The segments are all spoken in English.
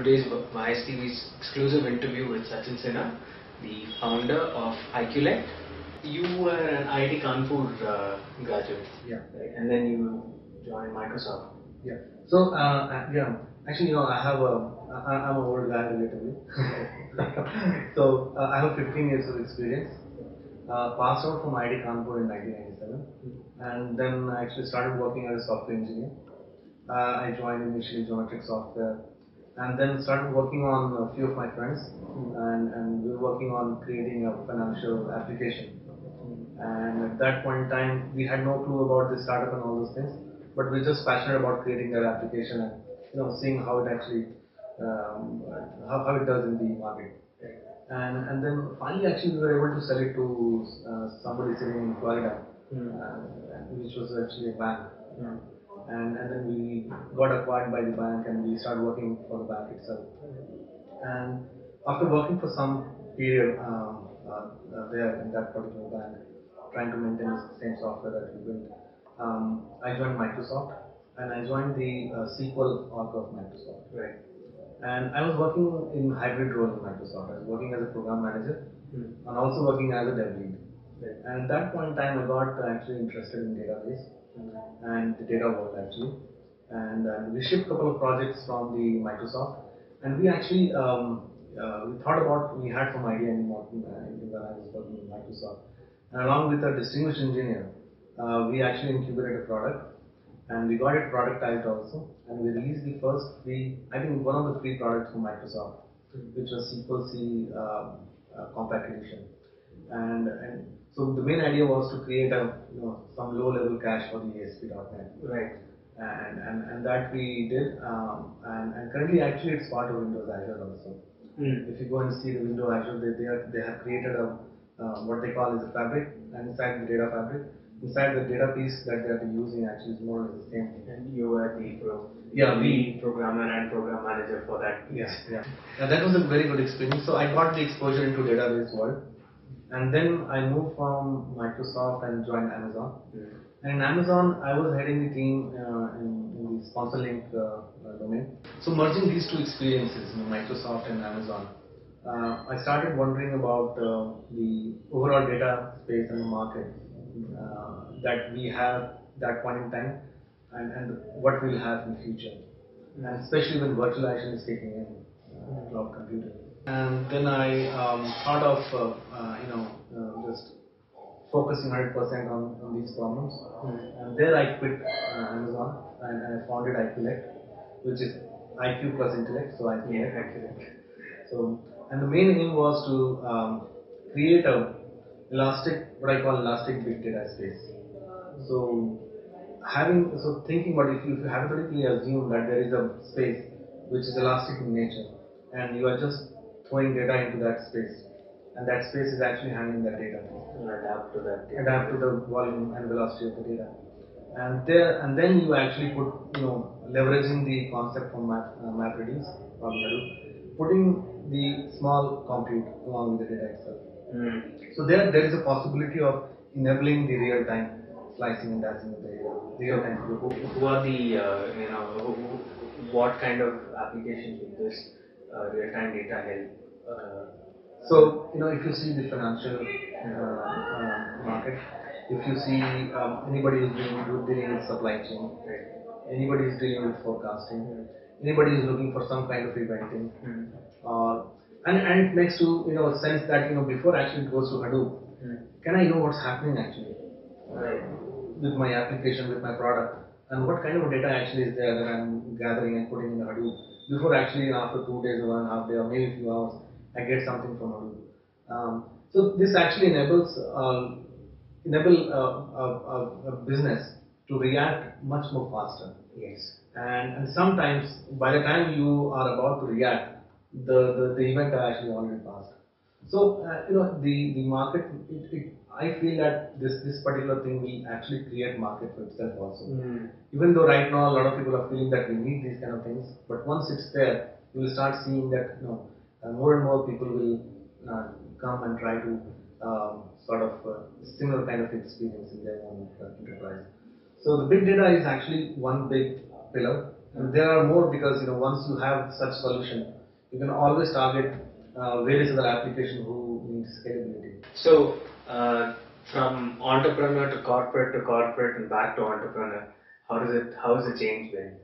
today's MySTV's exclusive interview with Sachin Sinha, the founder of IQllect. You were an IIT Kanpur graduate, yeah, right? And then you joined Microsoft. yeah. So actually, I'm an old guy relatively. So I have 15 years of experience. Passed out from IIT Kanpur in 1997, and then I actually started working as a software engineer. I joined initially Geometric Software, and then started working on a few of my friends, and we were working on creating a financial application. And at that point in time, we had no clue about the startup and all those things, but we were just passionate about creating that application and seeing how it actually how it does in the market. And then finally, actually, we were able to sell it to somebody sitting in Florida, which was actually a bank. And then we got acquired by the bank, and we started working for the bank itself. And after working for some period there in that particular bank, trying to maintain the same software that we built, I joined Microsoft, and I joined the SQL org of Microsoft. Right. And I was working in hybrid role in Microsoft. I was working as a program manager and also working as a dev lead. Right. And at that point in time, I got actually interested in database and the data world actually. And we shipped a couple of projects from the Microsoft, and we actually we thought about, we had some idea when I was working in Microsoft. And along with a distinguished engineer, we actually incubated a product, and we got it productized also, and we released the first three, I think one of the three products from Microsoft, which was SQL C Compact Edition. And so the main idea was to create a some low-level cache for the ASP.NET. Right. And that we did, and currently actually it's part of Windows Azure also. If you go and see the Windows Azure, they have created a what they call as a fabric, and inside the data fabric, inside the data piece that they are using actually is more or less the same thing. And you were the lead programmer and program manager for that. Yeah. And that was a very good experience. So I got the exposure into database world, and then I moved from Microsoft and joined Amazon. And in Amazon, I was heading the team in the sponsor link domain. So merging these two experiences, Microsoft and Amazon, I started wondering about the overall data space and the market that we have that point in time, and what we'll have in the future, and especially when virtualization is kicking in, cloud computing. And then I thought of just focusing 100% on these problems. And there I quit Amazon, and I founded IQllect, which is IQ plus intellect. So IQllect. So, and the main aim was to create a what I call elastic big data space. So thinking about, if you hypothetically assume that there is a space which is elastic in nature, and you are just throwing data into that space, and that space is actually handling that data. Adapt to that data. Adapt to the volume and velocity of the data. And then you actually put, leveraging the concept from MapReduce from Hadoop, putting the small compute along with the data itself. So there is a possibility of enabling the real-time slicing and dicing of the data. Real-time. Who are the what kind of applications with this real-time data help? So if you see the financial market, if you see anybody who's dealing with supply chain, anybody who's dealing with forecasting, anybody who's looking for some kind of eventing, and it makes to sense that before actually it goes to Hadoop, can I know what's happening actually with my application, with my product, and what kind of data actually is there that I'm gathering and putting in the Hadoop before actually after 2 days or 1.5 days or maybe a few hours I get something from Hadoop. So this actually enables a business to react much more faster. Yes. And sometimes by the time you are about to react, the event are actually already passed. So the market, I feel that this particular thing will actually create market for itself also. Even though right now a lot of people are feeling that we need these kind of things, but once it's there, you will start seeing that more and more people will come and try to similar kind of experience in their own enterprise. So the big data is actually one big pillar. And there are more, because once you have such solution, you can always target various other applications who need scalability. So, from entrepreneur to corporate and back to entrepreneur, how has the change been?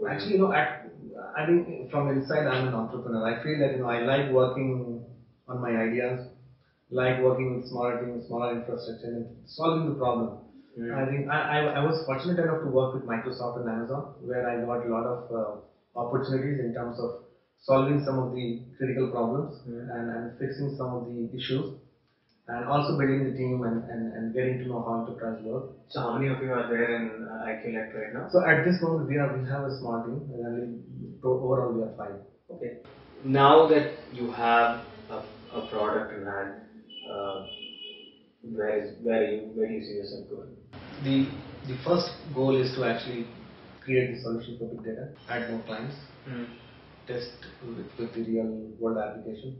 Actually, I think from inside I'm an entrepreneur. I feel that I like working on my ideas, like working with smaller teams, smaller infrastructure, and solving the problem. I think I was fortunate enough to work with Microsoft and Amazon, where I got a lot of opportunities in terms of solving some of the critical problems and fixing some of the issues, and also building the team and getting to know how enterprise work. So, how many of you are there in IQllect right now? So at this moment we have a small team, and overall we are 5. Okay. Now that you have a product in hand, where do you see yourself going? The first goal is to actually create the solution for big data, add more clients, test with the real world application,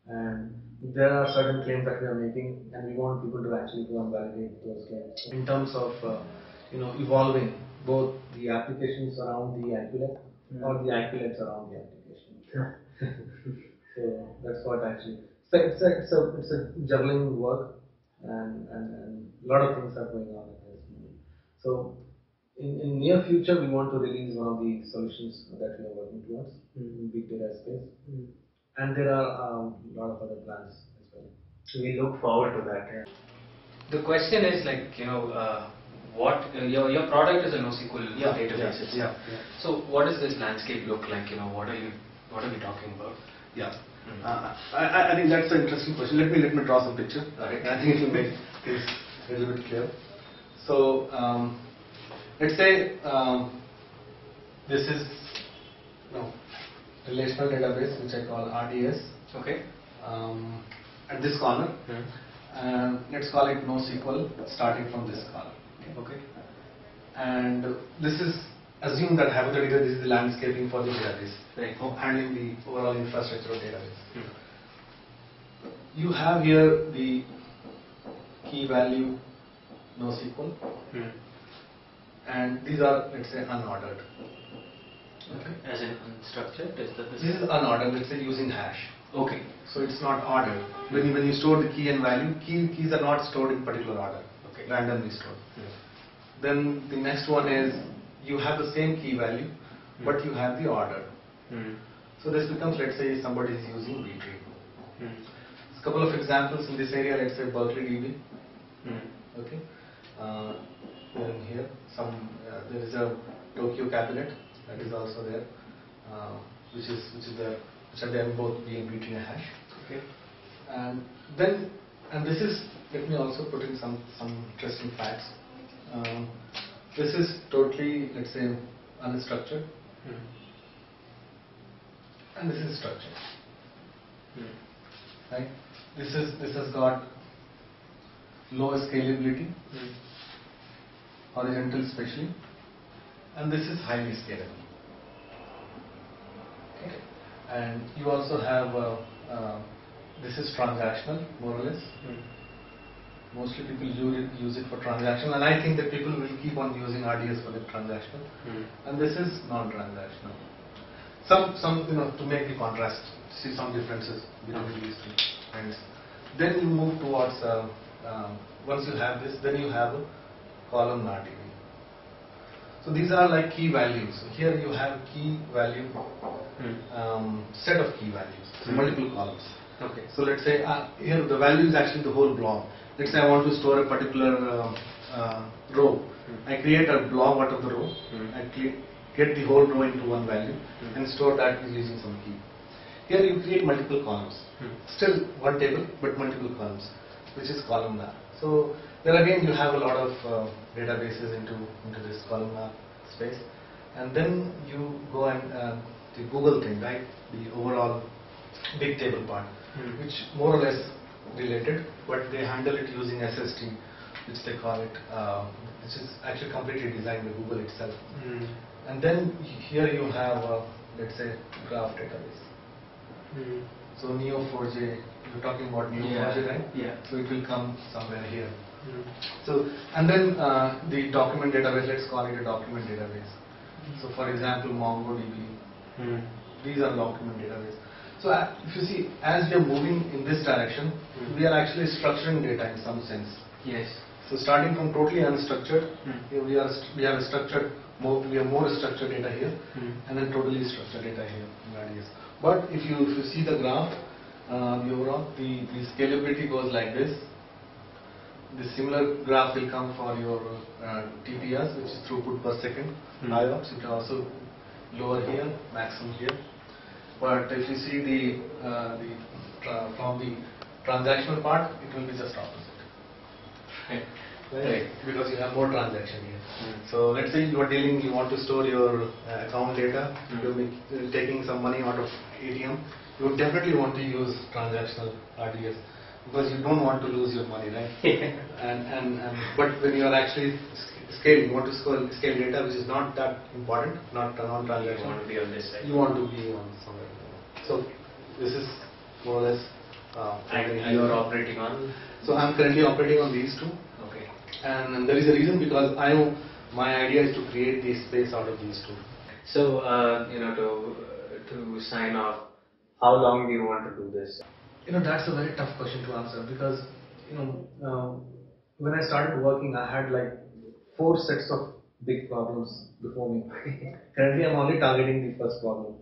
and there are certain claims that we are making, and we want people to actually go and validate those claims. In terms of evolving both the applications around the IQllect or the IQllects around the application. So that's what actually. So it's a juggling work, and a lot of things are going on at this moment. So in near future, we want to release one of the solutions that we are working towards in big data space, and there are a lot of other plans as well. So we look forward to that. Yeah. The question is what your product is a NoSQL database. Yeah. So what does this landscape look like? What are we talking about? Yeah. I think that's an interesting question. Let me draw some picture. Right. I think it will make things a little bit clear. So let's say this is relational database, which I call RDS. Okay. At this corner, let's call it NoSQL, starting from this column. Okay. And this is, assume that hypothetically this is the landscaping for the database, right, handling the overall infrastructure of database. You have here the key value NoSQL, and these are, let's say, unordered. Okay. As in unstructured? This is unordered, let's say, using hash. Okay. So it's not ordered. When you store the key and value, keys are not stored in particular order. Okay. Randomly stored. Then the next one is you have the same key value, but you have the order. So this becomes, let's say, somebody is using retrieve. A couple of examples in this area. Let's say Berkeley DB. Okay. Here, there is a Tokyo cabinet that is also there, which are there both B and B tree and hash. Okay. And this is, let me also put in some interesting facts. This is totally, let's say, unstructured, and this is structured. Right? This has got low scalability, horizontal especially, and this is highly scalable. Okay. And you also have this is transactional, more or less. Mostly people use it for transactional, and I think that people will keep on using RDS for the transactional. And this is non-transactional. Some to make the contrast, see some differences between these two. And then you move towards once you have this, then you have a columnar DB. So these are like key values. So here you have key value set of key values, so multiple columns. Okay. So let's say here the value is actually the whole blob. Let's say I want to store a particular row. I create a blob out of the row. I get the whole row into one value and store that using some key. Here you create multiple columns. Still one table, but multiple columns, which is columnar. So there again you have a lot of databases into this columnar space, and then you go and the Google thing, right? The overall big table part, which more or less related, but they handle it using SST, which they call it, which is actually completely designed by Google itself. And then here you have, let's say, graph database. So Neo4j, you're talking about Neo4j, right? Yeah. So it will come somewhere here. So, and then the document database, let's call it a document database. So for example, MongoDB, these are document database. So if you see, as we are moving in this direction, we are actually structuring data in some sense. Yes. So starting from totally unstructured, we have structured we have more structured data here, and then totally structured data here in RDS. But if you see the graph, the overall the scalability goes like this. The similar graph will come for your TPS, which is throughput per second. IOPS, you can also lower here, maximum here. But if you see from the transactional part, it will be just opposite. Right. Because you have more transaction here. So let's say you want to store your account data, you'll be taking some money out of ATM, you would definitely want to use transactional RDS because you don't want to lose your money, right? But when you are actually scaling, you want to scale data which is not that important, not non-transactional. You want to be on this side. You want to be on somewhere. So this is more or less. And you are operating on? So I'm currently operating on these two. Okay. And there is a reason, because my idea is to create the space out of these two. So to sign off, how long do you want to do this? That's a very tough question to answer, because when I started working, I had like 4 sets of big problems before me. Currently, I'm only targeting the first problem,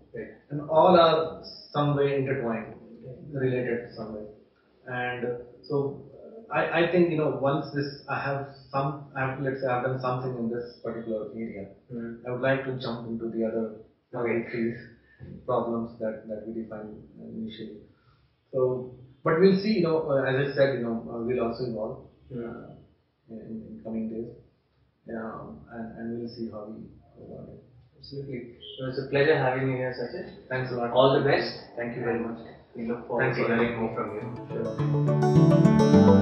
and all are some way intertwined, related some way. And so I think once let's say I've done something in this particular area, I would like to jump into the other 3 problems that we defined initially. So, but we'll see. As I said, we'll also evolve in coming days, and we'll see how we go about it. Absolutely. So it's a pleasure having you here, Sachin. Thanks a lot. All the best. Thank you very much. We look forward Thanks to for hearing more from you. Sure.